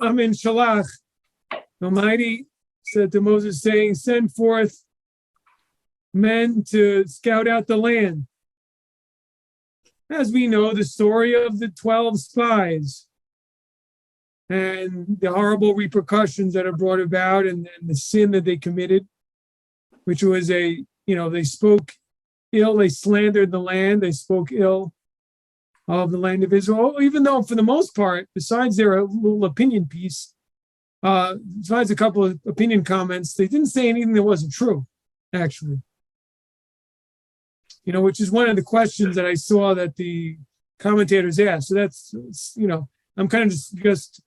I'm in Shelach. The Almighty said to Moses, saying, send forth men to scout out the land. As we know, the story of the 12 spies and the horrible repercussions that are brought about, and the sin that they committed, which was they spoke ill, they slandered the land, they spoke ill of the land of Israel, even though for the most part, besides their little opinion piece, besides a couple of opinion comments, they didn't say anything that wasn't true, actually. Which is one of the questions that I saw that the commentators asked. So that's, I'm kind of just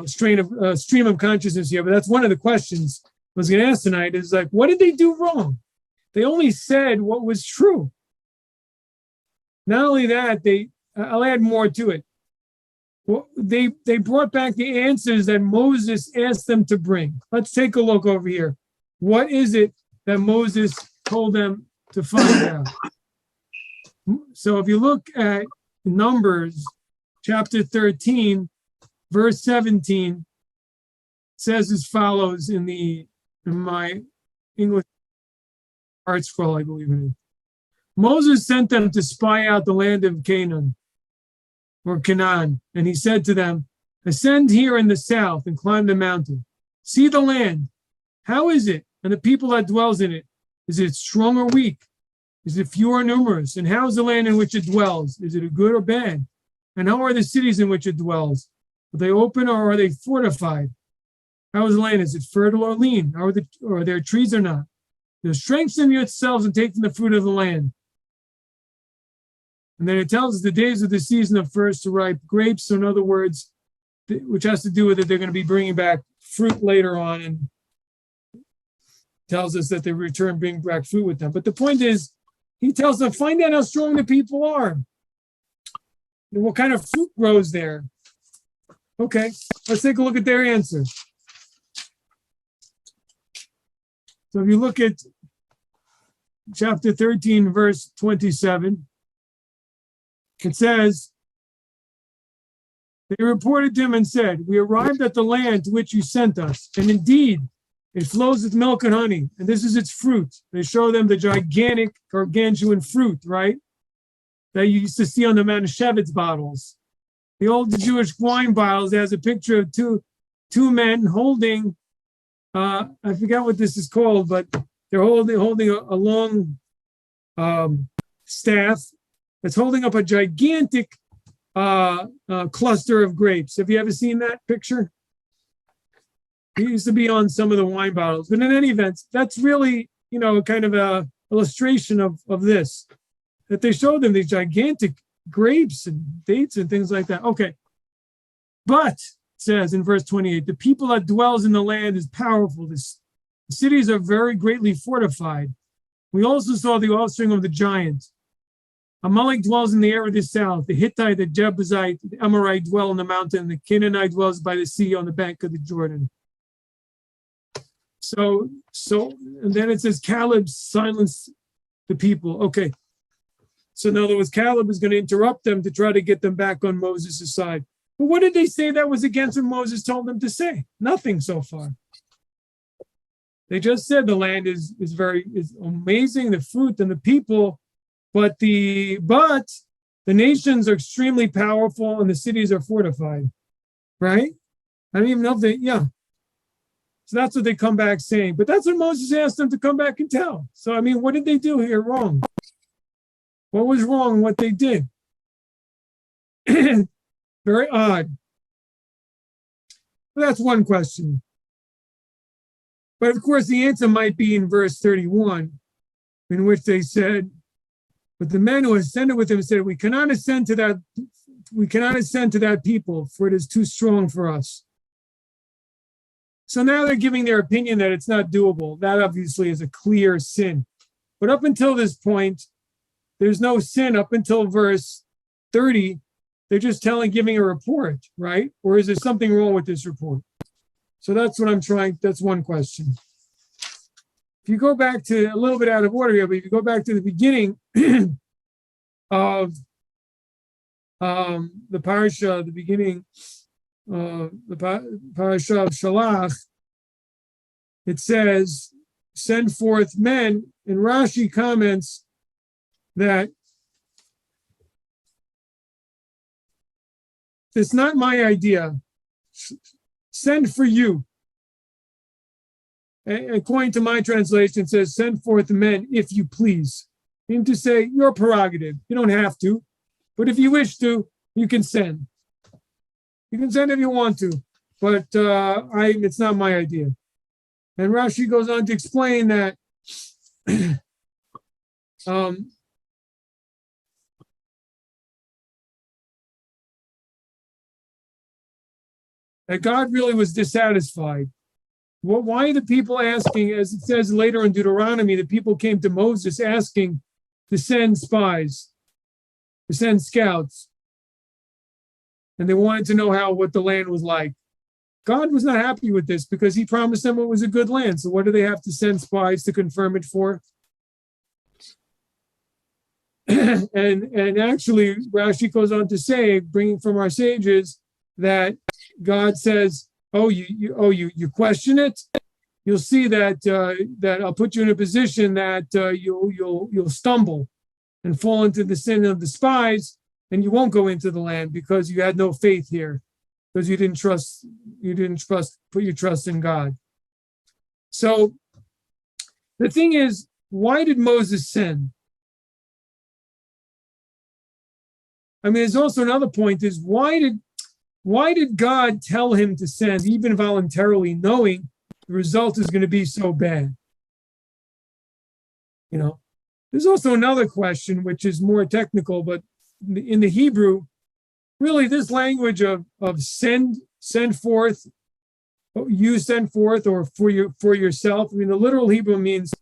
stream of consciousness here, but that's one of the questions I was going to ask tonight is like, what did they do wrong? They only said what was true. Not only that, I'll add more to it. Well, they brought back the answers that Moses asked them to bring. Let's take a look over here. What is it that Moses told them to find out? So if you look at Numbers chapter 13, verse 17, it says as follows in my English art scroll, I believe it is. Moses sent them to spy out the land of Canaan, or Canaan, and he said to them, ascend here in the south and climb the mountain. See the land. How is it? And the people that dwells in it. Is it strong or weak? Is it few or numerous? And how is the land in which it dwells? Is it a good or bad? And how are the cities in which it dwells? Are they open or are they fortified? How is the land? Is it fertile or lean? Are there trees or not? Strengthen yourselves and take the fruit of the land. And then it tells us the days of the season of first to ripe grapes. So in other words, which has to do with it, they're going to be bringing back fruit later on, and tells us that they return, bring back fruit with them. But the point is, he tells them, find out how strong the people are. And what kind of fruit grows there? Okay, let's take a look at their answer. So if you look at chapter 13, verse 27, it says, they reported to him and said, we arrived at the land to which you sent us, and indeed, it flows with milk and honey, and this is its fruit. They show them the gigantic gargantuan fruit, right? That you used to see on the Manischewitz bottles. The old Jewish wine bottles has a picture of two men holding, I forgot what this is called, but they're holding a long staff that's holding up a gigantic cluster of grapes. Have you ever seen that picture? It used to be on some of the wine bottles. But in any event, that's really, kind of a illustration of this, that they showed them these gigantic grapes and dates and things like that. Okay. But, it says in verse 28, the people that dwells in the land is powerful. The cities are very greatly fortified. We also saw the offspring of the giant. Amalek dwells in the area of the south. The Hittite, the Jebusite, the Amorite dwell in the mountain. The Canaanite dwells by the sea on the bank of the Jordan. So, and then it says Caleb silenced the people. Okay. So in other words, Caleb is going to interrupt them to try to get them back on Moses' side. But what did they say that was against what Moses told them to say? Nothing so far. They just said the land is amazing, the fruit and the people, but the nations are extremely powerful and the cities are fortified. Right? I don't even know if So that's what they come back saying. But that's what Moses asked them to come back and tell. So, what did they do here wrong? What was wrong in what they did? Very odd. Well, that's one question. But of course, the answer might be in verse 31, in which they said, but the men who ascended with him said, we cannot ascend to that people, for it is too strong for us. So now they're giving their opinion that it's not doable. That obviously is a clear sin. But up until this point, there's no sin. Up until verse 30, they're just giving a report, right? Or is there something wrong with this report? So that's one question. If you go back to a little bit out of order here, but if you go back to the beginning of the Parshah, the beginning, Parshah of Shelach, it says, send forth men, and Rashi comments that it's not my idea. Send for you. According to my translation, it says, send forth men if you please. Meaning to say, your prerogative. You don't have to. But if you wish to, you can send. You can send if you want to. But it's not my idea. And Rashi goes on to explain that that God really was dissatisfied. Well, why are the people asking, as it says later in Deuteronomy, the people came to Moses asking to send spies, to send scouts. And they wanted to know what the land was like. God was not happy with this because he promised them it was a good land. So what do they have to send spies to confirm it for? and actually, Rashi goes on to say, bringing from our sages, that God says, you question it? You'll see that I'll put you in a position that you'll stumble and fall into the sin of the spies, and you won't go into the land because you had no faith here, because you didn't put your trust in God. So the thing is, why did Moses sin? I mean, there's also another point: is why did God tell him to send, even voluntarily, knowing the result is going to be so bad? You know, there's also another question, which is more technical, but in the Hebrew, really, this language of send forth, you send forth, or for yourself. I mean, the literal Hebrew means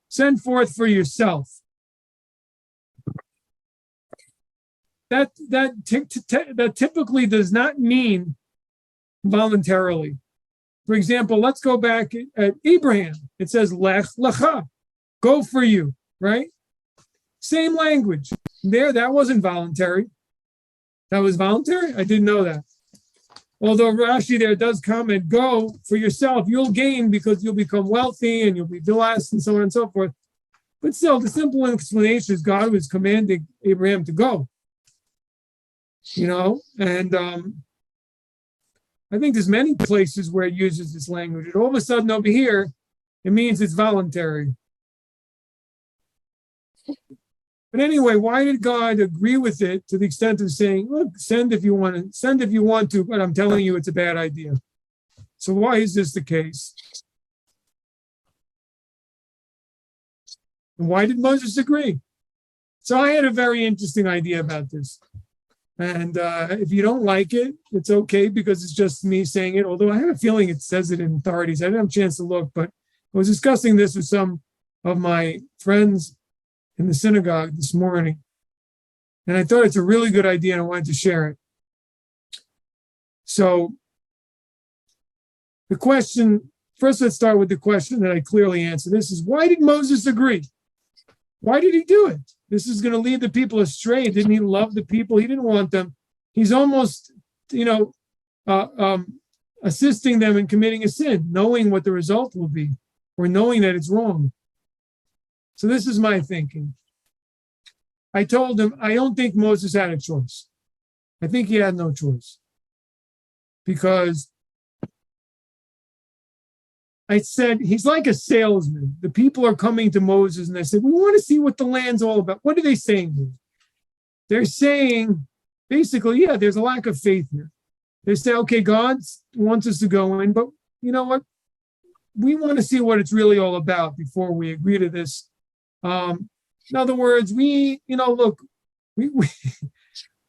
send forth for yourself. That typically does not mean voluntarily. For example, let's go back at Abraham. It says lech lecha, go for you, right? Same language. There, that wasn't voluntary. That was voluntary? I didn't know that. Although Rashi there does comment, go for yourself. You'll gain because you'll become wealthy and you'll be blessed and so on and so forth. But still, the simple explanation is God was commanding Abraham to go. And I think there's many places where it uses this language. And all of a sudden over here, it means it's voluntary. But anyway, why did God agree with it to the extent of saying, look, send if you want to, but I'm telling you it's a bad idea? So why is this the case? And why did Moses agree? So I had a very interesting idea about this. And if you don't like it, it's okay, because it's just me saying it, although I have a feeling it says it in authorities. I didn't have a chance to look, but I was discussing this with some of my friends in the synagogue this morning, and I thought it's a really good idea and I wanted to share it. So the question, first let's start with the question that I clearly answered. This is, why did Moses agree? Why did he do it? This is going to lead the people astray. Didn't he love the people? He didn't want them. He's almost, assisting them in committing a sin, knowing what the result will be, or knowing that it's wrong. So this is my thinking. I told him, I don't think Moses had a choice. I think he had no choice. Because I said, he's like a salesman. The people are coming to Moses and they said, we want to see what the land's all about. What are they saying? They're saying, basically, yeah, there's a lack of faith here. They say, okay, God wants us to go in, but you know what? We want to see what it's really all about before we agree to this. In other words, we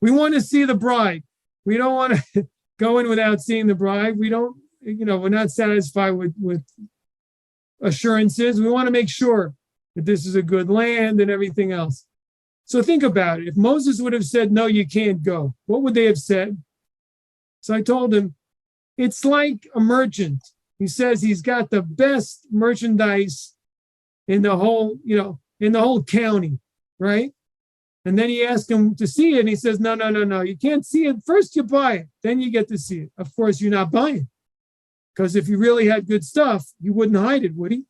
want to see the bride. We don't want to go in without seeing the bride. We don't, we're not satisfied with assurances. We want to make sure that this is a good land and everything else. So think about it. If Moses would have said, no, you can't go, what would they have said? So I told him, it's like a merchant. He says he's got the best merchandise in the whole, in the whole county, right? And then he asked him to see it, and he says, no, no, no, no, you can't see it. First you buy it, then you get to see it. Of course, you're not buying, because if you really had good stuff, you wouldn't hide it, would he?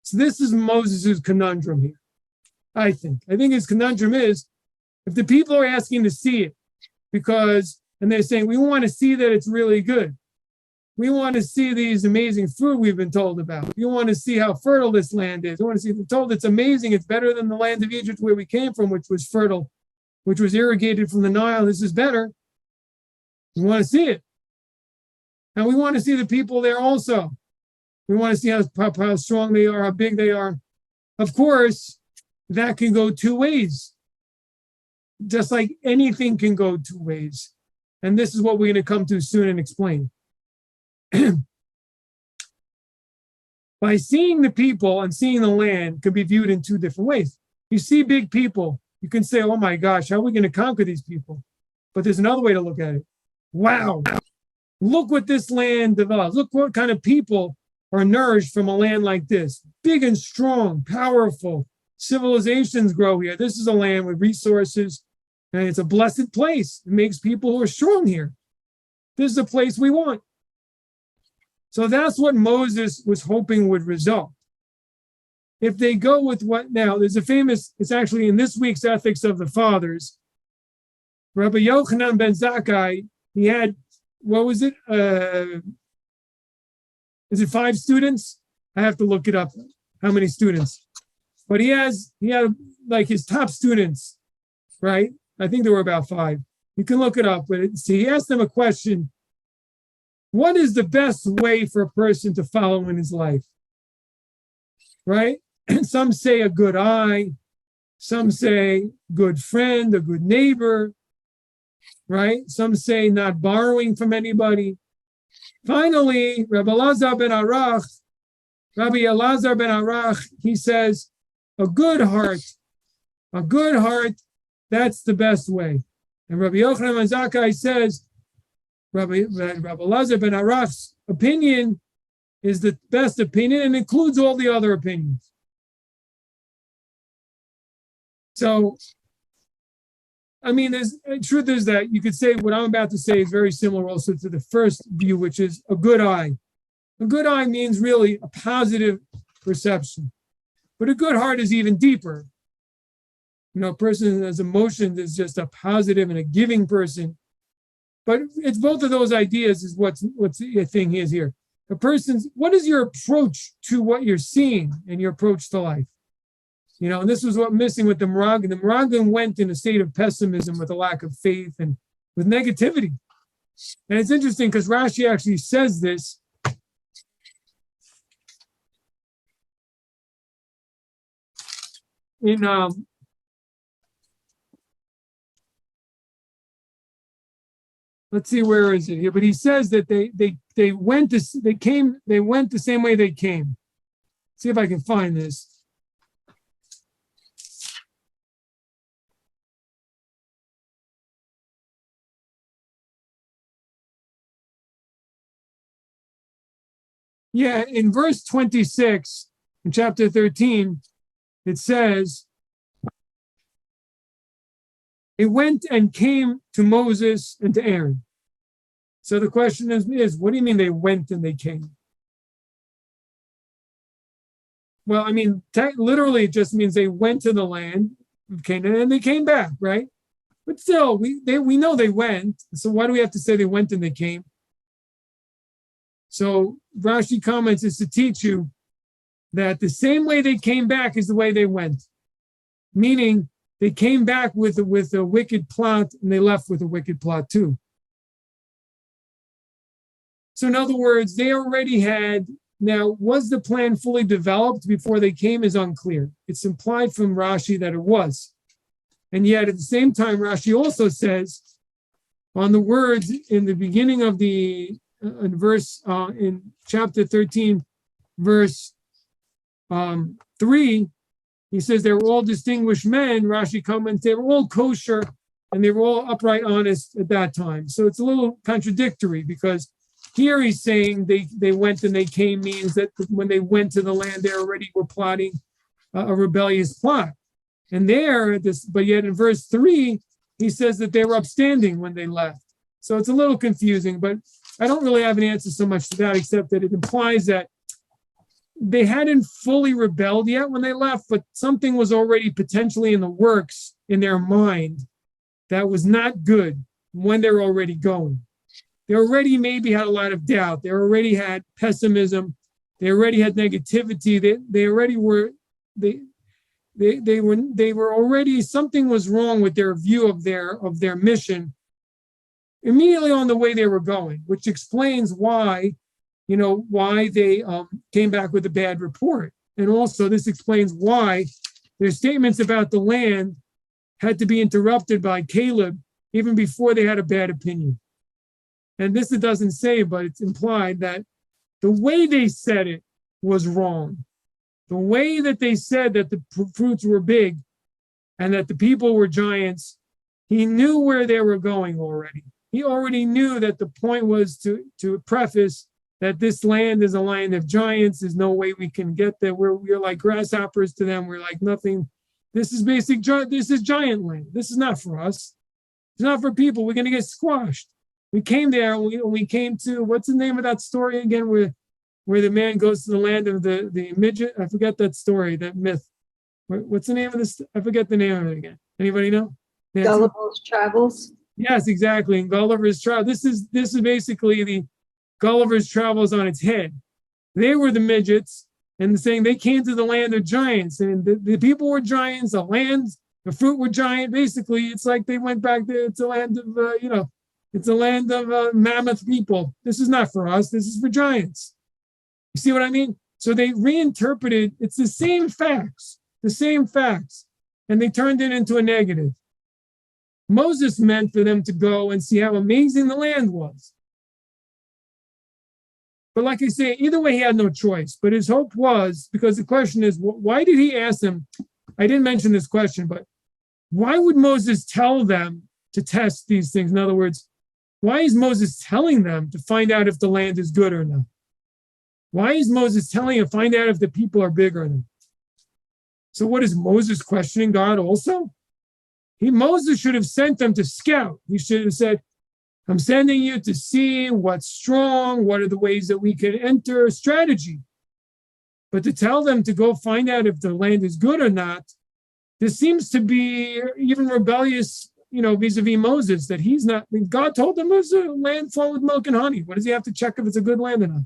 So this is Moses' conundrum here, I think. I think his conundrum is, if the people are asking to see it, and they're saying, we want to see that it's really good. We want to see these amazing fruit we've been told about. We want to see how fertile this land is. We want to see, we're told it's amazing. It's better than the land of Egypt where we came from, which was fertile, which was irrigated from the Nile. This is better. We want to see it. And we want to see the people there also. We want to see how strong they are, how big they are. Of course, that can go two ways. Just like anything can go two ways. And this is what we're going to come to soon and explain. By seeing the people and seeing the land can be viewed in two different ways. You see big people, you can say, oh my gosh, how are we going to conquer these people? But there's another way to look at it. Wow, look what this land develops. Look what kind of people are nourished from a land like this. Big and strong, powerful. Civilizations grow here. This is a land with resources, and it's a blessed place. It makes people who are strong here. This is a place we want. So that's what Moses was hoping would result. If they go with what now, there's a famous, it's actually in this week's Ethics of the Fathers, Rabbi Yochanan ben Zakkai, he had, what was it? Is it 5 students? I have to look it up, how many students. But he had like his top students, right? I think there were about 5. You can look it up, but see, he asked them a question. What is the best way for a person to follow in his life? Right? And some say a good eye. Some say good friend, a good neighbor. Right? Some say not borrowing from anybody. Finally, Rabbi Elazar ben Arach, he says, a good heart, that's the best way. And Rabbi Yochanan ben Zakkai says, Rabbi Elazar ben Arach's opinion is the best opinion and includes all the other opinions. So, I mean, the truth is that you could say what I'm about to say is very similar also to the first view, which is a good eye. A good eye means really a positive perception. But a good heart is even deeper. You know, a person has emotions is just a positive and a giving person. But it's both of those ideas is what's the thing is here. A person's, what is your approach to what you're seeing and your approach to life? You know, and this was what missing with the Meraglim. The Meraglim went in a state of pessimism with a lack of faith and with negativity. And it's interesting because Rashi actually says this. In let's see, where is it here? But he says that they went the same way they came. See if I can find this. Yeah, in verse 26, in chapter 13, it says, it went and came to Moses and to Aaron. So the question is, what do you mean they went and they came? Well, I mean, literally it just means they went to the land of Canaan and they came back, right? But still, we know they went. So why do we have to say they went and they came? So Rashi comments is to teach you that the same way they came back is the way they went. Meaning, they came back with a wicked plot and they left with a wicked plot too. So in other words, they already had, now was the plan fully developed before they came is unclear. It's implied from Rashi that it was. And yet at the same time, Rashi also says on the words in the beginning of the in chapter 13, verse 3, he says they were all distinguished men. Rashi comments they were all kosher and they were all upright, honest at that time. So it's a little contradictory because here he's saying they went and they came means that when they went to the land, they already were plotting a rebellious plot. And but yet in verse 3, he says that they were upstanding when they left. So it's a little confusing, but I don't really have an answer so much to that, except that it implies that they hadn't fully rebelled yet when they left, but something was already potentially in the works in their mind that was not good when they're already going. They already maybe had a lot of doubt. They already had pessimism. They already had negativity. They already were, they were already, something was wrong with their view of their mission immediately on the way they were going, which explains why they came back with a bad report. And also this explains why their statements about the land had to be interrupted by Caleb even before they had a bad opinion. And this it doesn't say, but it's implied that the way they said it was wrong. The way that they said that the fruits were big and that the people were giants, he knew where they were going already. He already knew that the point was to preface that this land is a land of giants. There's no way we can get there. We're like grasshoppers to them. We're like nothing. This is this is giant land. This is not for us. It's not for people. We're going to get squashed. We came there and we came to, what's the name of that story again, where the man goes to the land of the midget? I forget that story, that myth. What's the name of this? I forget the name of it again. Anybody know? Gulliver's Travels. Yes, exactly. And Gulliver's Travels. This is basically the Gulliver's Travels on its head. They were the midgets, and saying they came to the land of giants, and the people were giants. The fruit were giant. Basically, it's like they went back there. It's a land of it's a land of mammoth people. This is not for us. This is for giants. You see what I mean? So they reinterpreted. It's the same facts, and they turned it into a negative. Moses meant for them to go and see how amazing the land was. But like I say, either way, he had no choice. But his hope was, because the question is, why did he ask them? I didn't mention this question, but why would Moses tell them to test these things? In other words, why is Moses telling them to find out if the land is good or not? Why is Moses telling them to find out if the people are big or not? So what is Moses questioning God also? Moses should have sent them to scout. He should have said, I'm sending you to see what's strong, what are the ways that we can enter strategy. But to tell them to go find out if the land is good or not, this seems to be even rebellious, vis-a-vis Moses, that he's not. God told him it was a land flowing with milk and honey. What does he have to check if it's a good land or not?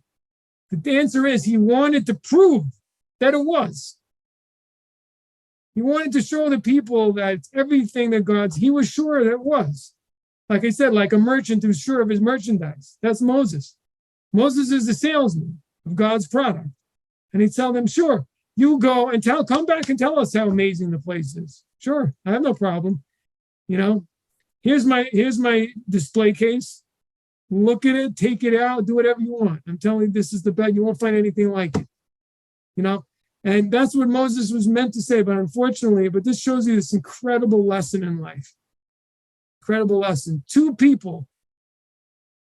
The answer is he wanted to prove that it was. He wanted to show the people that everything that he was sure that it was. Like I said, like a merchant who's sure of his merchandise. That's Moses. Moses is the salesman of God's product. And he'd tell them, sure, you go and come back and tell us how amazing the place is. Sure, I have no problem. Here's my display case. Look at it, take it out, do whatever you want. I'm telling you, this is the best. You won't find anything like it. And that's what Moses was meant to say. But unfortunately, this shows you this incredible lesson in life. Incredible lesson. Two people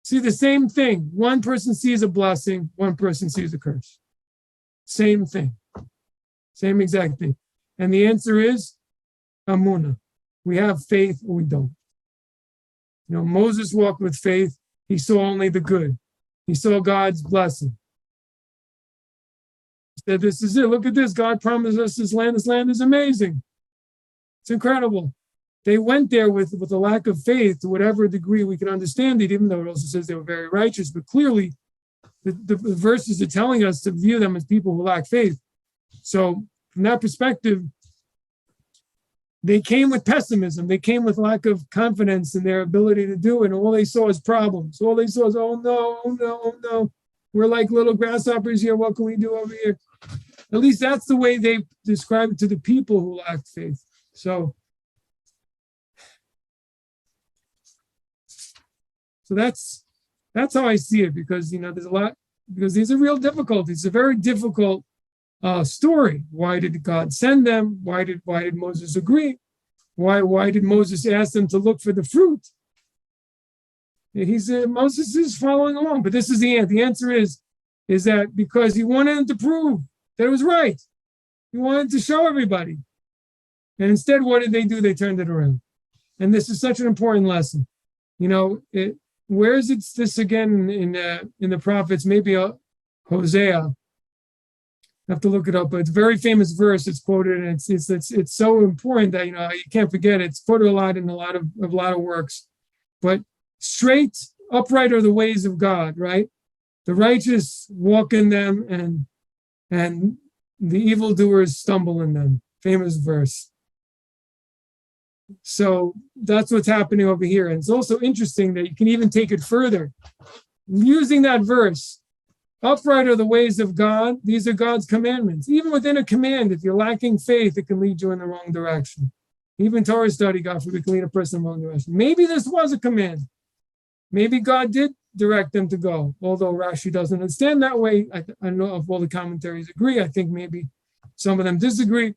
see the same thing. One person sees a blessing, one person sees a curse. Same thing. Same exact thing. And the answer is Amunah. We have faith or we don't. Moses walked with faith. He saw only the good. He saw God's blessing. He said, this is it. Look at this. God promised us this land. This land is amazing. It's incredible. They went there with a lack of faith to whatever degree we can understand it, even though it also says they were very righteous. But clearly, the verses are telling us to view them as people who lack faith. So from that perspective, they came with pessimism. They came with lack of confidence in their ability to do it. And all they saw is problems. All they saw is, oh no, oh no, oh no. We're like little grasshoppers here. What can we do over here? At least that's the way they describe it to the people who lack faith. So that's how I see it, because there's a lot, because these are real difficulties. It's a very difficult story. Why did God send them? Why did Moses agree? Why did Moses ask them to look for the fruit? Moses is following along, but this is the answer. The answer is that because he wanted them to prove that it was right. He wanted to show everybody. And instead, what did they do? They turned it around. And this is such an important lesson. Where is it this again in the prophets? Maybe Hosea. I have to look it up, but it's a very famous verse. It's quoted, and it's so important that you can't forget it. It's quoted a lot in a lot of works. But straight, upright are the ways of God, right? The righteous walk in them, and the evildoers stumble in them. Famous verse. So that's what's happening over here. And it's also interesting that you can even take it further. Using that verse, upright are the ways of God. These are God's commandments. Even within a command, if you're lacking faith, it can lead you in the wrong direction. Even Torah study, God forbid, can lead a person in the wrong direction. Maybe this was a command. Maybe God did direct them to go, although Rashi doesn't understand that way. I don't know if all the commentaries agree. I think maybe some of them disagree.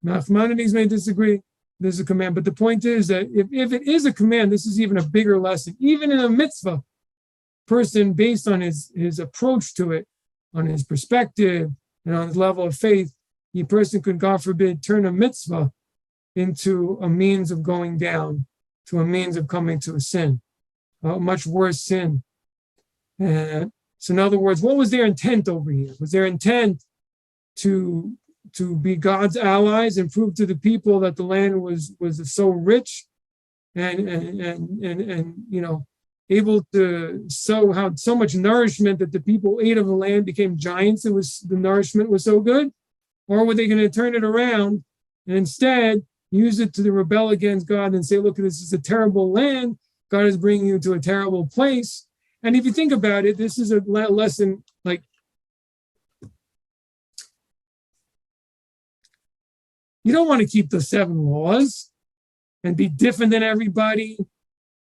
Maimonides may disagree. There's a command. But the point is that if it is a command, this is even a bigger lesson. Even in a mitzvah, person, based on his approach to it, on his perspective, and on his level of faith, the person could, God forbid, turn a mitzvah into a means of going down, to a means of coming to a sin, a much worse sin. So in other words, what was their intent over here? Was their intent to be God's allies and prove to the people that the land was so rich and able to have so much nourishment that the people ate of the land, became giants? The nourishment was so good? Or were they going to turn it around and instead use it to rebel against God and say, look, this is a terrible land. God is bringing you to a terrible place. And if you think about it, this is a lesson like, you don't want to keep the 7 laws and be different than everybody.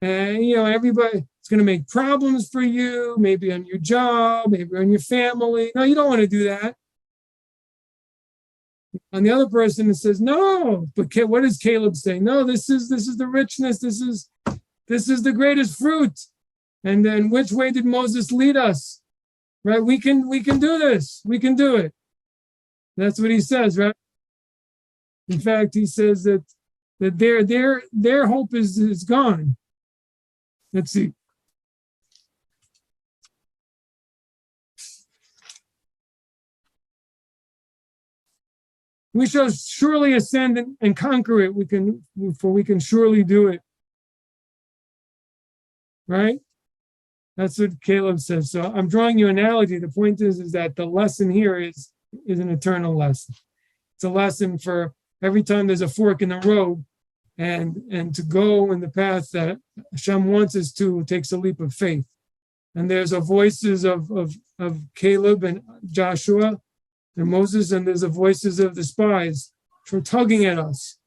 And, everybody, it's going to make problems for you, maybe on your job, maybe on your family. No, you don't want to do that. On the other person that says, no, but what does Caleb say? No, this is the richness. This is the greatest fruit. And then which way did Moses lead us? Right? We can do this. We can do it. That's what he says, right? In fact, he says that their hope is gone. Let's see. We shall surely ascend and conquer it. We can surely do it. Right? That's what Caleb says. So I'm drawing you an analogy. The point is that the lesson here is an eternal lesson. It's a lesson for every time there's a fork in the road, and to go in the path that Hashem wants us to takes a leap of faith. And there's the voices of Caleb and Joshua and Moses, and there's the voices of the spies which are tugging at us.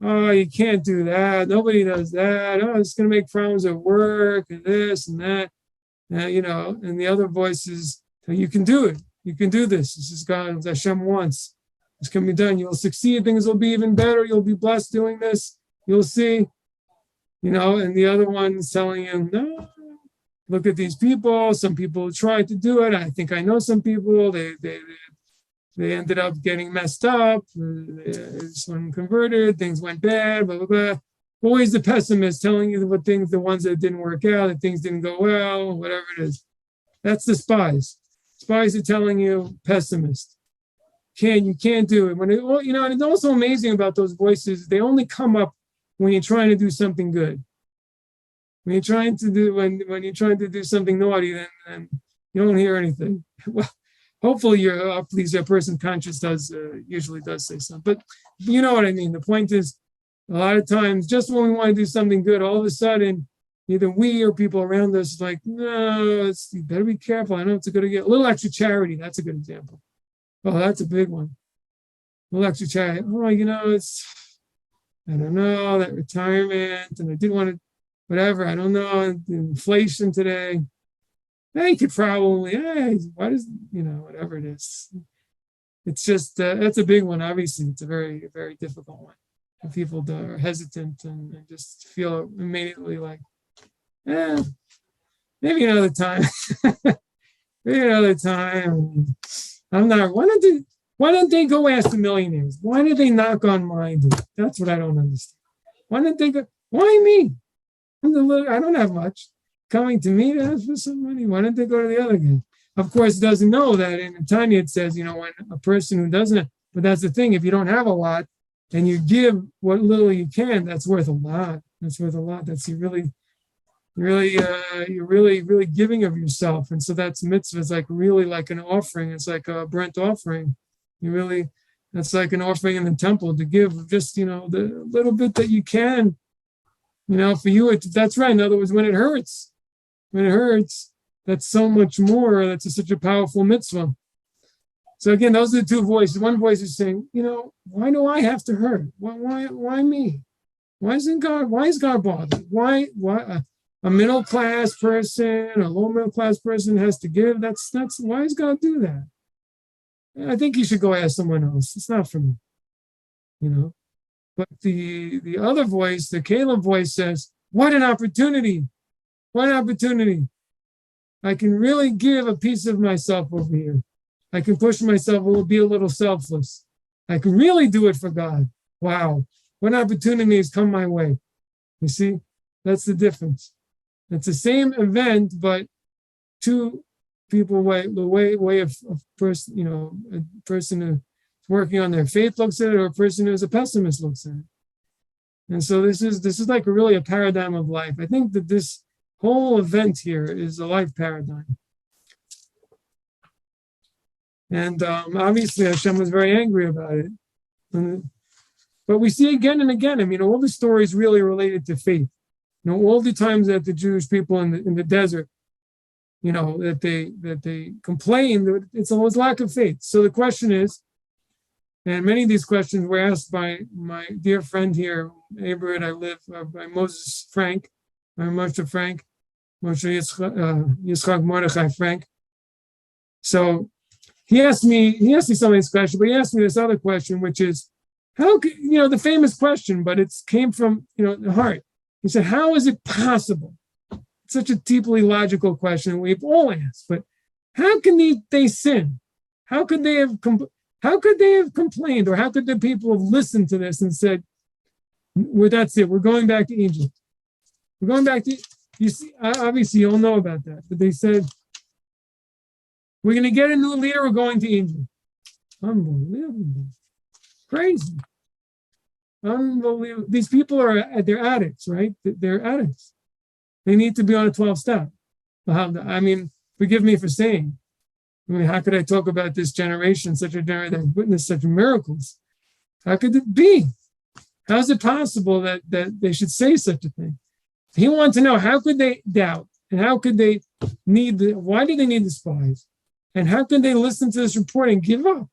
Oh, you can't do that. Nobody does that. Oh, it's going to make problems at work and this and that. And the other voices, you can do it. You can do this. This is God, Hashem wants. This can be done. You'll succeed. Things will be even better. You'll be blessed doing this. You'll see. And the other one's telling you, no, look at these people. Some people tried to do it. I think I know some people. They ended up getting messed up. Some converted. Things went bad. Blah blah blah. Always the pessimist telling you the ones that didn't work out, that things didn't go well, whatever it is. That's the spies. Spies are telling you pessimist. You can't do it. And it's also amazing about those voices. They only come up when you're trying to do something good. When you're trying to do something naughty, then you don't hear anything. Well, hopefully your person conscious usually does say something. But you know what I mean. The point is, a lot of times, just when we want to do something good, all of a sudden, either we or people around us like, no, you better be careful. I know it's a little extra charity. That's a good example. Oh, that's a big one. A little extra charity. Oh, I don't know, that retirement, and I didn't want to, whatever, I don't know, the inflation today. You could probably, why does, whatever it is. It's just, that's a big one, obviously. It's a very, very difficult one. And people are hesitant and just feel immediately like, maybe another time. Maybe another time. I'm not, why don't you, Why don't they go ask the millionaires? Why did they knock on my door? That's what I don't understand. Why didn't they go? Why me? I don't have much. Coming to me to ask for some money. Why didn't they go to the other guy? Of course, doesn't know that in Tanya it says, when a person who doesn't, but that's the thing, if you don't have a lot and you give what little you can, that's worth a lot. That's worth a lot. That's you're really giving of yourself. And so that's mitzvah. It's like really like an offering. It's like a burnt offering. That's like an offering in the temple to give just, the little bit that you can, for you, that's right. In other words, when it hurts, that's so much more. That's such a powerful mitzvah. So again, those are the two voices. One voice is saying, why do I have to hurt? Why me? Why is God bothered? Why a middle class person, a low middle class person has to give? That's why does God do that? I think you should go ask someone else. It's not for me, But the other voice, the Caleb voice says, what an opportunity. What an opportunity. I can really give a piece of myself over here. I can push myself, be a little selfless. I can really do it for God. Wow. What opportunity has come my way. You see, that's the difference. It's the same event, but two people the way of person, a person who's working on their faith looks at it, or a person who's a pessimist looks at it. And so this is like really a paradigm of life. I think that this whole event here is a life paradigm. And obviously Hashem was very angry about it. But we see again and again, all the stories really related to faith. All the times that the Jewish people in the desert, that they complain, it's always lack of faith. So the question is, and many of these questions were asked by my dear friend here, neighborhood I live, by Moses Frank, by Moshe Yitzchak Mordechai Frank. So he asked me some of these questions, but he asked me this other question, which is, how could, the famous question, but it came from, the heart. He said, how is it possible? It's such a deeply logical question we've all asked, but how can they sin? How could they have complained, or how could the people have listened to this and said, well, that's it, we're going back to Egypt. We're going back to, you see, obviously you all know about that, but they said, we're going to get a new leader, we're going to Egypt. Unbelievable. Crazy. Unbelievable. These people they're addicts, right? They're addicts. They need to be on a 12-step. Forgive me for saying. How could I talk about this generation, such a generation that witnessed such miracles? How could it be? How is it possible that they should say such a thing? He wanted to know, how could they doubt? And how could they why do they need the spies? And how could they listen to this report and give up?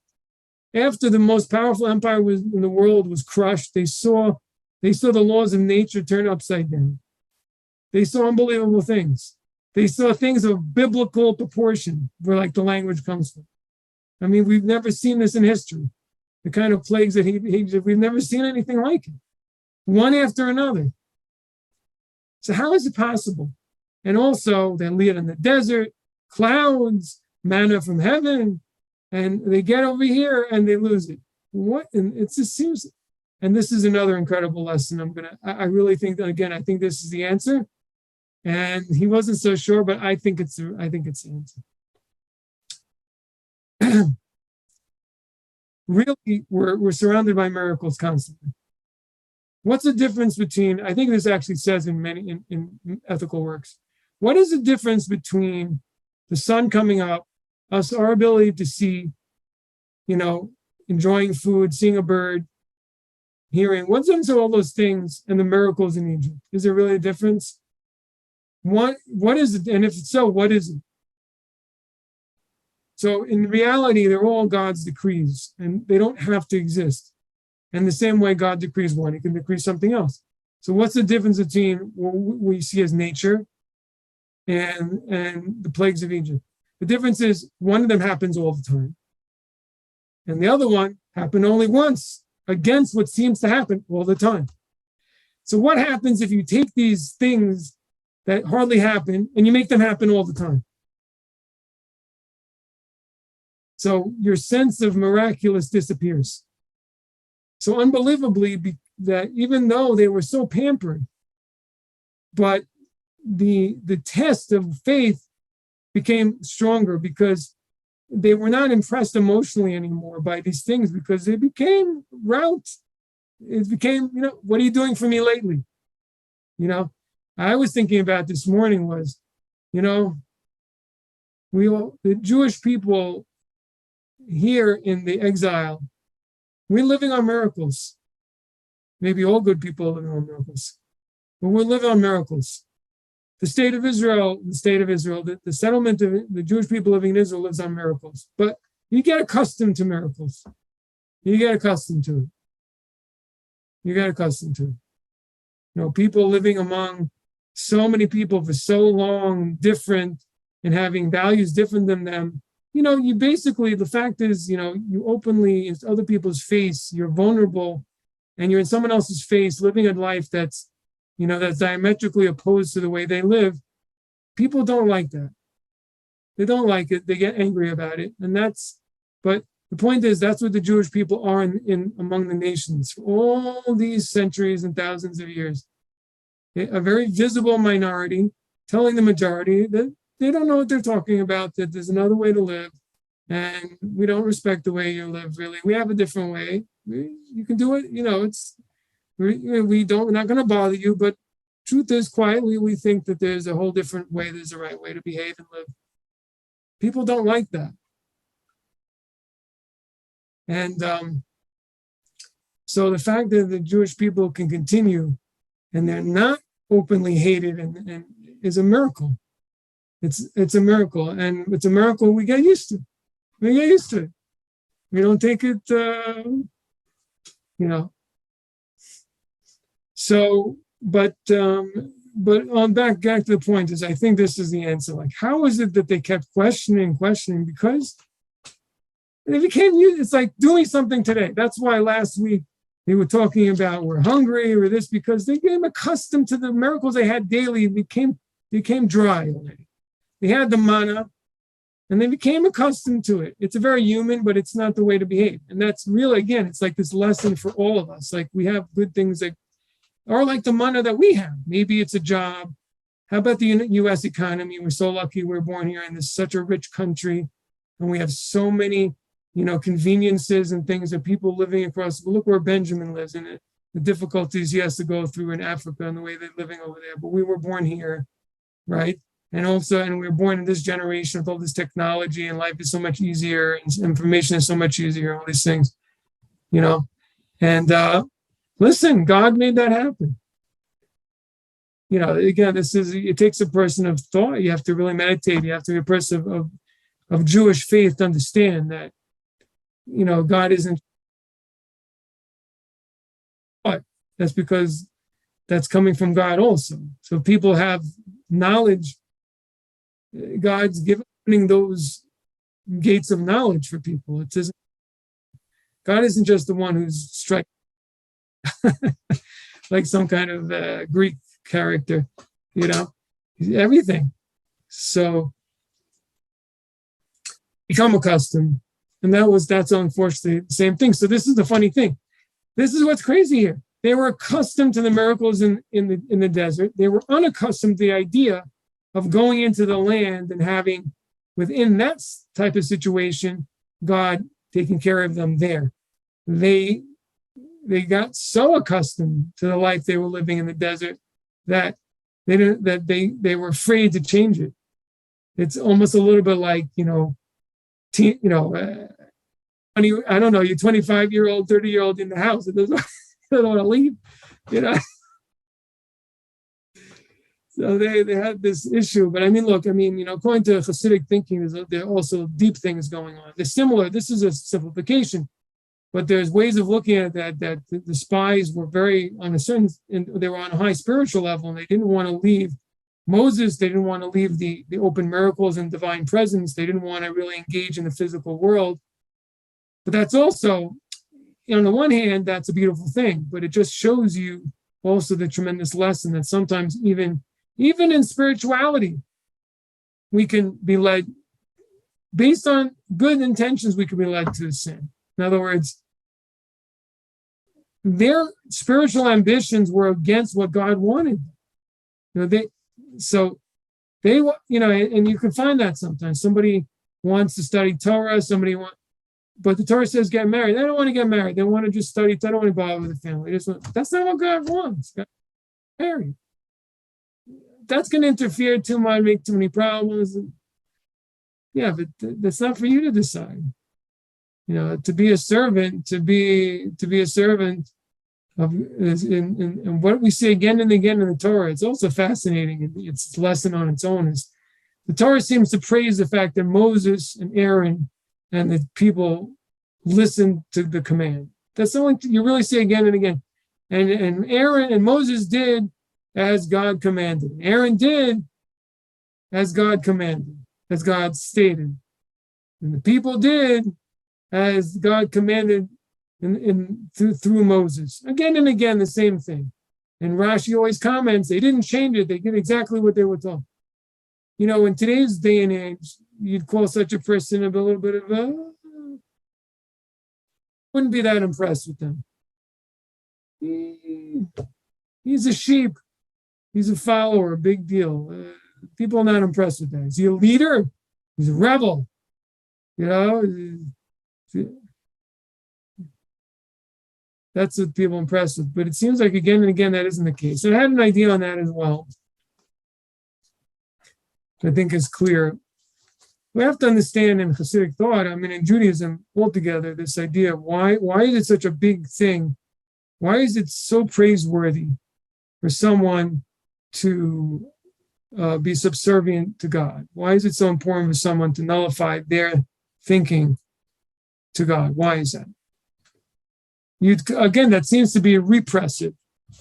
After the most powerful empire in the world was crushed, they saw the laws of nature turn upside down. They saw unbelievable things. They saw things of biblical proportion, where like the language comes from. We've never seen this in history. The kind of plagues that we've never seen anything like it. One after another. So how is it possible? And also, they live in the desert, clouds, manna from heaven, and they get over here and they lose it. What? And it just seems, and this is another incredible lesson. I really think that, again, I think this is the answer. And he wasn't so sure, but I think it's the answer. Really, we're surrounded by miracles constantly. What's the difference between, I think this actually says in many in ethical works, what is the difference between the sun coming up, our ability to see, enjoying food, seeing a bird, hearing, what's the difference of all those things and the miracles in Egypt? Is there really a difference? What is it? And if so, what is it? So in reality, they're all God's decrees, and they don't have to exist. And the same way God decrees one, he can decree something else. So what's the difference between what we see as nature and the plagues of Egypt? The difference is one of them happens all the time, and the other one happened only once against what seems to happen all the time. So what happens if you take these things that hardly happen and you make them happen all the time? So your sense of miraculous disappears. So unbelievably, that even though they were so pampered, but the test of faith became stronger because they were not impressed emotionally anymore by these things, because they became route. It became, what are you doing for me lately? I was thinking about this morning was, the Jewish people here in the exile, we're living on miracles. Maybe all good people are living on miracles, but we're living on miracles. The state of Israel, the settlement of the Jewish people living in Israel lives on miracles. But you get accustomed to miracles. You get accustomed to it. People living among so many people for so long, different, and having values different than them. You basically, the fact is, you openly, in other people's face, you're vulnerable, and you're in someone else's face, living a life that's diametrically opposed to the way they live. People don't like that. They don't like it. They get angry about it. But the point is, that's what the Jewish people are in among the nations for all these centuries and thousands of years. A very visible minority telling the majority that they don't know what they're talking about, that there's another way to live, and we don't respect the way you live, really. We have a different way. You can do it, we're not going to bother you, but truth is, quietly, we think that there's a whole different way, there's a right way to behave and live. People don't like that. And so the fact that the Jewish people can continue and they're not openly hated and is a miracle. It's a miracle, and it's a miracle we get used to. We get used to it. We don't take it, So, but on back to the point is, I think this is the answer. Like, how is it that they kept questioning? Because it became, it's like doing something today. That's why last week they were talking about we're hungry or this, because they became accustomed to the miracles they had daily. Became dry already. They had the manna, and they became accustomed to it. It's a very human, but it's not the way to behave. And that's really, again, it's like this lesson for all of us. Like, we have good things that are like the manna that we have. Maybe it's a job. How about the U.S. economy? We're so lucky we're born here in this such a rich country, and we have so many, conveniences and things that people living across. Look where Benjamin lives, and the difficulties he has to go through in Africa and the way they're living over there. But we were born here, right? And we were born in this generation with all this technology, and life is so much easier, and information is so much easier, all these things, And listen, God made that happen. Again, it takes a person of thought. You have to really meditate. You have to be a person of Jewish faith to understand that, God isn't. But that's because that's coming from God also. So people have knowledge. God's giving those gates of knowledge for people. God isn't just the one who's striking like some kind of Greek character, everything. So become accustomed, and that's unfortunately the same thing. So this is the funny thing. This is what's crazy here. They were accustomed to the miracles in the desert. They were unaccustomed to the idea of going into the land and having, within that type of situation, God taking care of them there. They got so accustomed to the life they were living in the desert that they were afraid to change it. It's almost a little bit like, I don't know, you're 25-year-old, 30-year-old in the house. It doesn't want to leave, So they had this issue. But look, according to Hasidic thinking, there are also deep things going on. They're similar. This is a simplification, but there's ways of looking at that the spies were they were on a high spiritual level, and they didn't want to leave Moses. They didn't want to leave the open miracles and divine presence. They didn't want to really engage in the physical world. But that's also, on the one hand, that's a beautiful thing, but it just shows you also the tremendous lesson that sometimes even in spirituality, we can be led based on good intentions, we could be led to sin. In other words, their spiritual ambitions were against what God wanted. And you can find that sometimes. Somebody wants to study Torah, but the Torah says get married. They don't want to get married. They want to just study. They don't want to bother with the family. That's not what God wants. God married. That's going to interfere too much, make too many problems. Yeah, but that's not for you to decide. To be a servant, to be a servant of, and what we see again and again in the Torah. It's also fascinating. It's a lesson on its own. Is the Torah seems to praise the fact that Moses and Aaron and the people listened to the command. That's the only thing you really see again and again. And Aaron and Moses did as God commanded. Aaron did as God commanded, as God stated. And the people did as God commanded through Moses. Again and again, the same thing. And Rashi always comments, they didn't change it. They did exactly what they were told. In today's day and age, you'd call such a person a little bit of wouldn't be that impressed with them. He's a sheep. He's a follower, big deal. People are not impressed with that. Is he a leader? He's a rebel. That's what people are impressed with. But it seems like again and again that isn't the case. And I had an idea on that as well. I think is clear. We have to understand in Hasidic thought, in Judaism altogether, this idea of why is it such a big thing? Why is it so praiseworthy for someone to be subservient to God? Why is it so important for someone to nullify their thinking to God? Why is that? Again, that seems to be repressive.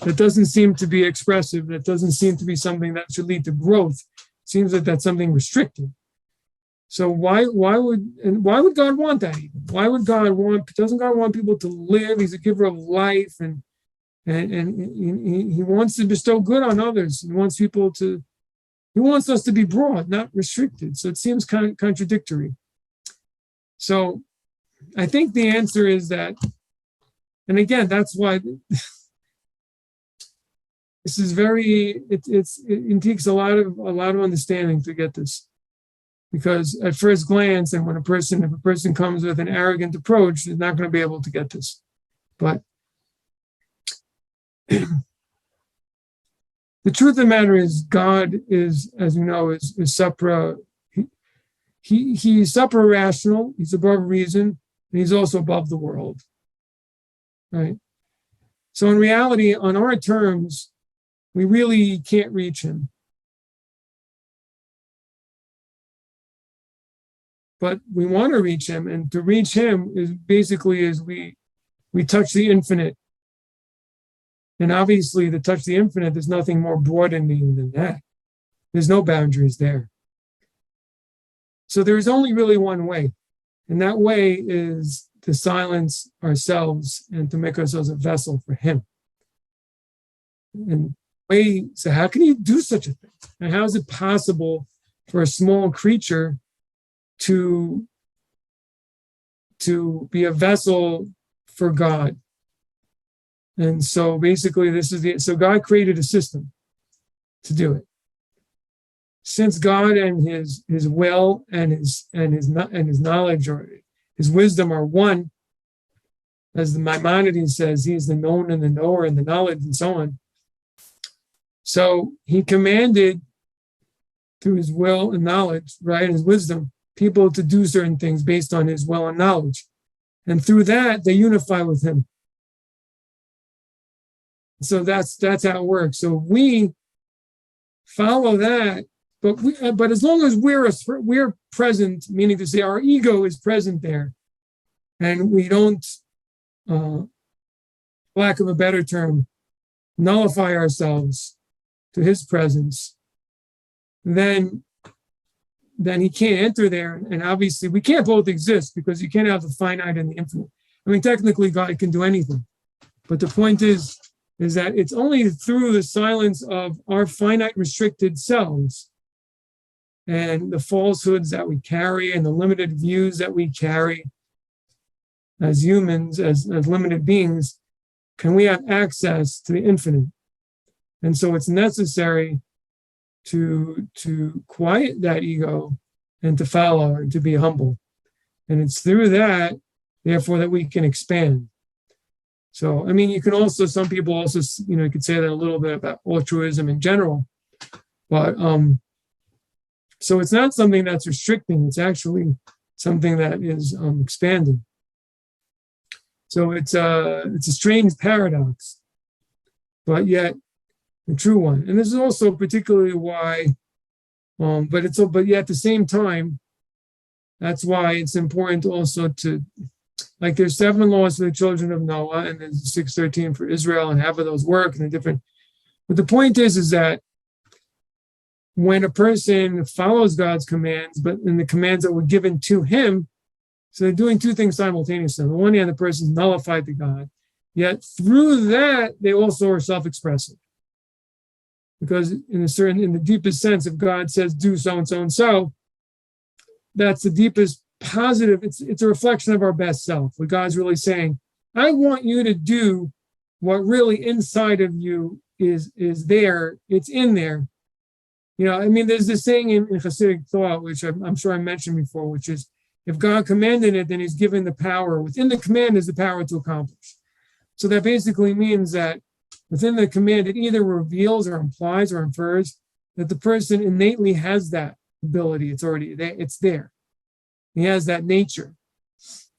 That doesn't seem to be expressive. That doesn't seem to be something that should lead to growth. It seems like that's something restricted. So why would God want that even? Why would doesn't God want people to live? He's a giver of life and he wants to bestow good on others. He wants us to be broad, not restricted. So it seems kind of contradictory. So I think the answer is that, and again, that's why this is it takes a lot of understanding to get this. Because at first glance, and if a person comes with an arrogant approach, they're not going to be able to get this. But the truth of the matter is, God is, as you know, is supra. He's supra rational. He's above reason, and he's also above the world. Right. So in reality, on our terms, we really can't reach him. But we want to reach him, and to reach him is basically as we touch the infinite. And obviously, to touch the infinite, there's nothing more broadening than that. There's no boundaries there. So there's only really one way, and that way is to silence ourselves and to make ourselves a vessel for him. And so how can you do such a thing? And how is it possible for a small creature to be a vessel for God? And so basically so God created a system to do it. Since God and his will and his knowledge or his wisdom are one, as the Maimonides says, he is the known and the knower and the knowledge and so on. So he commanded through his will and knowledge, right, his wisdom, people to do certain things based on his will and knowledge. And through that, they unify with him. So that's how it works. So we follow that, but as long as we're present, meaning to say our ego is present there, and we don't, lack of a better term, nullify ourselves to his presence, then he can't enter there. And obviously we can't both exist, because you can't have the finite and the infinite. Technically God can do anything. But the point is that it's only through the silence of our finite restricted selves and the falsehoods that we carry and the limited views that we carry as humans, as limited beings, can we have access to the infinite? And so it's necessary to quiet that ego and to follow and to be humble. And it's through that, therefore, that we can expand. So, I mean, you can also, some people also, you could say that a little bit about altruism in general, but so it's not something that's restricting, it's actually something that is expanding. So it's a strange paradox, but yet the true one. And this is also particularly why, but yet at the same time, that's why it's important also to, like, there's 7 laws for the children of Noah, and there's 613 for Israel, and half of those work, and the different. But the point is that when a person follows God's commands, but in the commands that were given to him, so they're doing 2 things simultaneously. On the one hand, the person's nullified to God, yet through that, they also are self-expressive. Because in the deepest sense, if God says, do so and so and so, that's the deepest positive. It's a reflection of our best self. What God's really saying, I want you to do what really inside of you is there. It's in there. I mean, there's this saying in Hasidic thought, which I'm sure I mentioned before, which is, if God commanded it, then he's given the power. Within the command is the power to accomplish. So that basically means that within the command, it either reveals or implies or infers that the person innately has that ability. It's already there. It's there. He has that nature.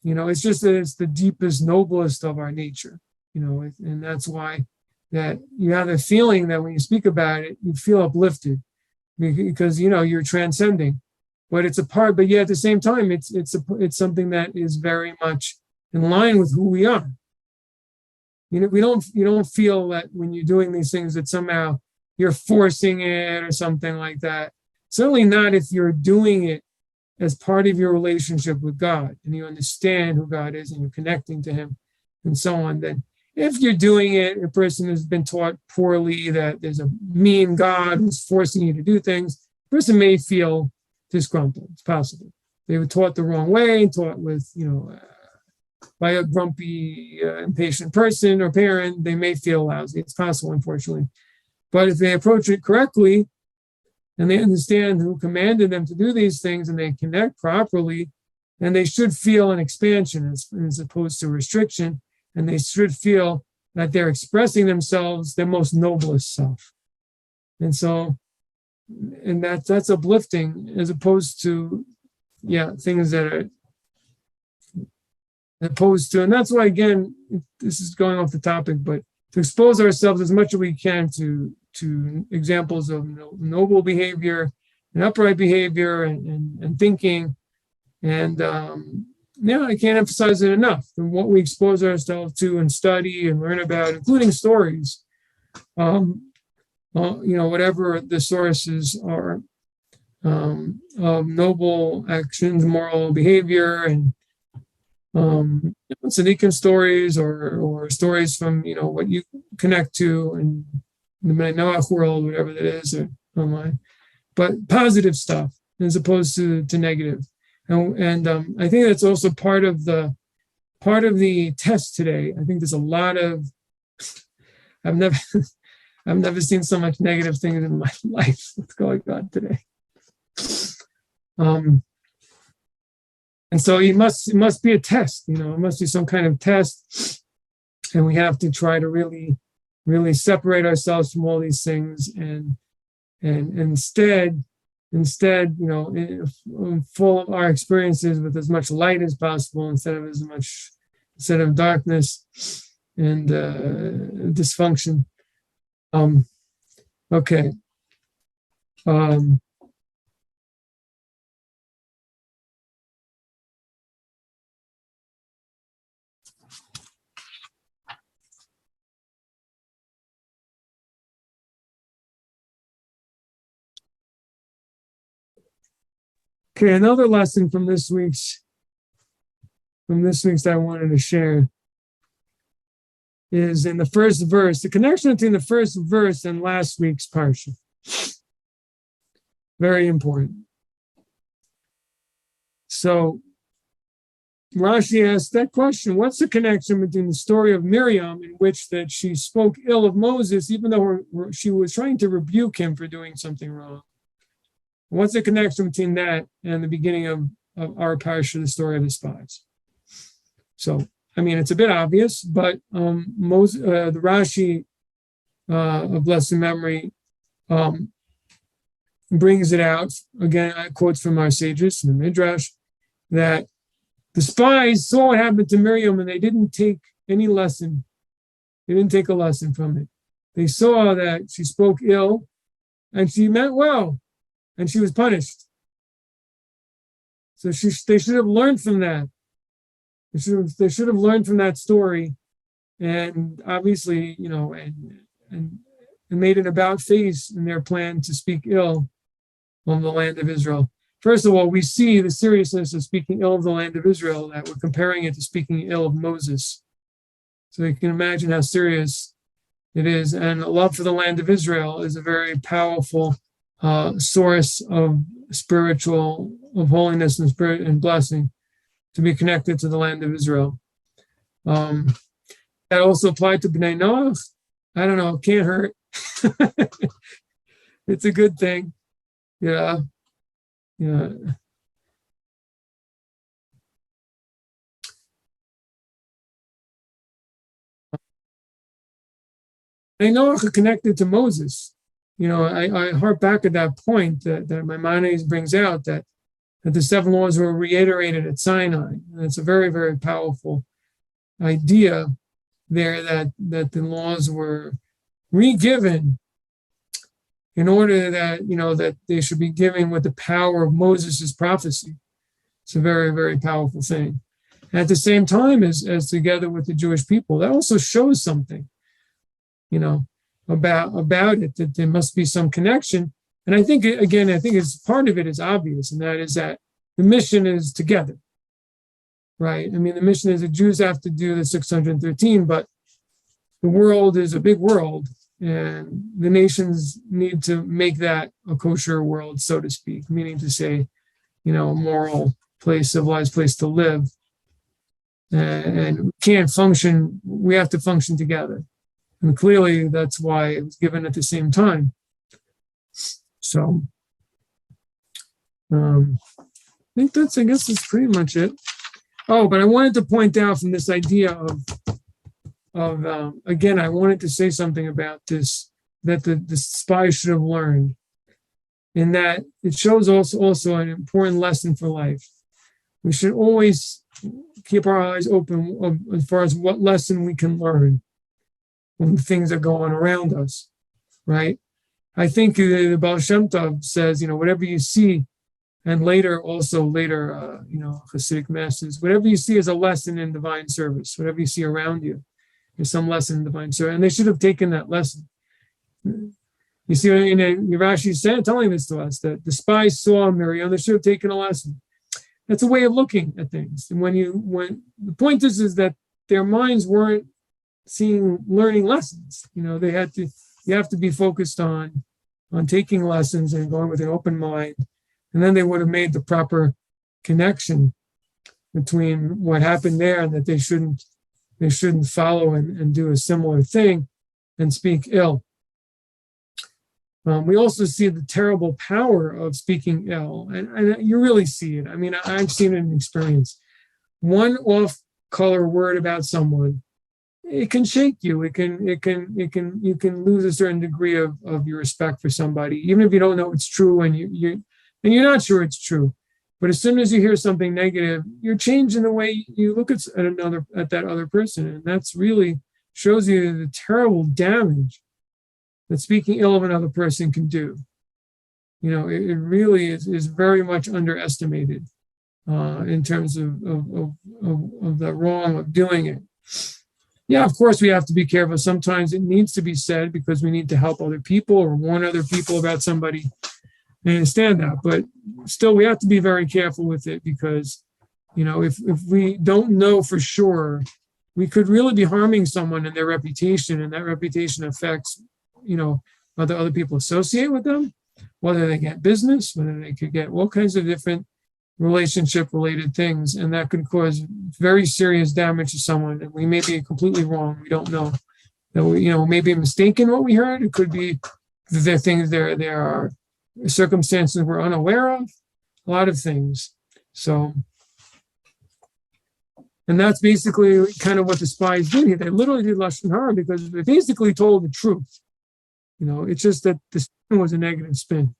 It's just that it's the deepest, noblest of our nature. And that's why that you have a feeling that when you speak about it, you feel uplifted because, you're transcending. But it's a part, but yet at the same time, it's something that is very much in line with who we are. You don't feel that when you're doing these things that somehow you're forcing it or something like that. Certainly not if you're doing it as part of your relationship with God and you understand who God is and you're connecting to him and so on. Then if you're doing it, a person has been taught poorly that there's a mean God who's forcing you to do things, the person may feel disgruntled. It's possible. They were taught the wrong way, taught with, by a grumpy, impatient person or parent, they may feel lousy. It's possible, unfortunately. But if they approach it correctly and they understand who commanded them to do these things and they connect properly, then they should feel an expansion as opposed to restriction. And they should feel that they're expressing themselves, their most noblest self. And so, and that's uplifting as opposed to, things that are opposed to, and that's why, again, this is going off the topic, but to expose ourselves as much as we can to examples of noble behavior and upright behavior and thinking. And I can't emphasize it enough. And what we expose ourselves to and study and learn about, including stories, whatever the sources are of noble actions, moral behavior, and tzaddikim stories or stories from what you connect to and the Noach world, whatever that is, or online, but positive stuff as opposed to negative. And I think that's also part of the test today. I think there's a lot of I've never seen so much negative things in my life. What's going on today? And so it must be a test, it must be some kind of test. And we have to try to really, really separate ourselves from all these things and instead, full of our experiences with as much light as possible instead of darkness and dysfunction. Okay. Okay, another lesson from this week's that I wanted to share is in the first verse, the connection between the first verse and last week's Parshah. Very important. So Rashi asked that question: what's the connection between the story of Miriam, in which that she spoke ill of Moses, even though she was trying to rebuke him for doing something wrong? What's the connection between that and the beginning of our Parshah, the story of the spies? So, I mean, it's a bit obvious, but the Rashi of blessed memory brings it out. Again, quotes from our sages in the Midrash, that the spies saw what happened to Miriam and they didn't take any lesson. They didn't take a lesson from it. They saw that she spoke ill and she meant well, and she was punished. So they should have learned from that. They should have learned from that story, and obviously, and made an about face in their plan to speak ill of the land of Israel. First of all, we see the seriousness of speaking ill of the land of Israel, that we're comparing it to speaking ill of Moses. So you can imagine how serious it is. And love for the land of Israel is a very powerful source of holiness and spirit and blessing, to be connected to the land of Israel. That also applied to Bnei Noach. I don't know, it can't hurt. It's a good thing. Yeah. Bnei Noach are connected to Moses. I harp back at that point that Maimonides brings out, that the 7 laws were reiterated at Sinai. And it's a very, very powerful idea there, that the laws were re-given in order that, that they should be given with the power of Moses' prophecy. It's a very, very powerful thing. And at the same time, as together with the Jewish people, that also shows something, about it, that there must be some connection. And I think it's part of it is obvious, and that is that the mission is together, right? I mean, the mission is the Jews have to do the 613, but the world is a big world, and the nations need to make that a kosher world, so to speak, meaning to say, a moral place, civilized place to live. And we can't function, we have to function together. And clearly that's why it was given at the same time. So I guess that's pretty much it. Oh, but I wanted to point out from this idea of again, I wanted to say something about this, that the spies should have learned, in that it shows also an important lesson for life. We should always keep our eyes open as far as what lesson we can learn when things are going around us, right? I think the Baal Shem Tov says, whatever you see, and later, Hasidic masters, whatever you see is a lesson in divine service. Whatever you see around you is some lesson in divine service. And they should have taken that lesson. You see, Rashi said, telling this to us, that the spies saw Miriam, they should have taken a lesson. That's a way of looking at things. And when the point is that their minds weren't learning lessons. You have to be focused on taking lessons and going with an open mind. And then they would have made the proper connection between what happened there, and that they shouldn't follow and do a similar thing and speak ill. We also see the terrible power of speaking ill, and you really see it. I mean, I've seen it in experience. One off-color word about someone, it can shake you. You can lose a certain degree of your respect for somebody, even if you don't know it's true and you're not sure it's true. But as soon as you hear something negative, you're changing the way you look at that other person, and that's really shows you the terrible damage that speaking ill of another person can do. It really is very much underestimated in terms of the wrong of doing it. Yeah, of course, we have to be careful. Sometimes it needs to be said because we need to help other people or warn other people about somebody. I understand that, but still we have to be very careful with it, because, if we don't know for sure, we could really be harming someone and their reputation, and that reputation affects, whether other people associate with them, whether they get business, whether they could get all kinds of different relationship related things, and that could cause very serious damage to someone. And we may be completely wrong. We don't know. That we, maybe mistaken what we heard. It could be there are things there are circumstances we're unaware of. A lot of things. So, and that's basically kind of what the spies did here. They literally did lashon hara because they basically told the truth. It's just that the spin was a negative spin.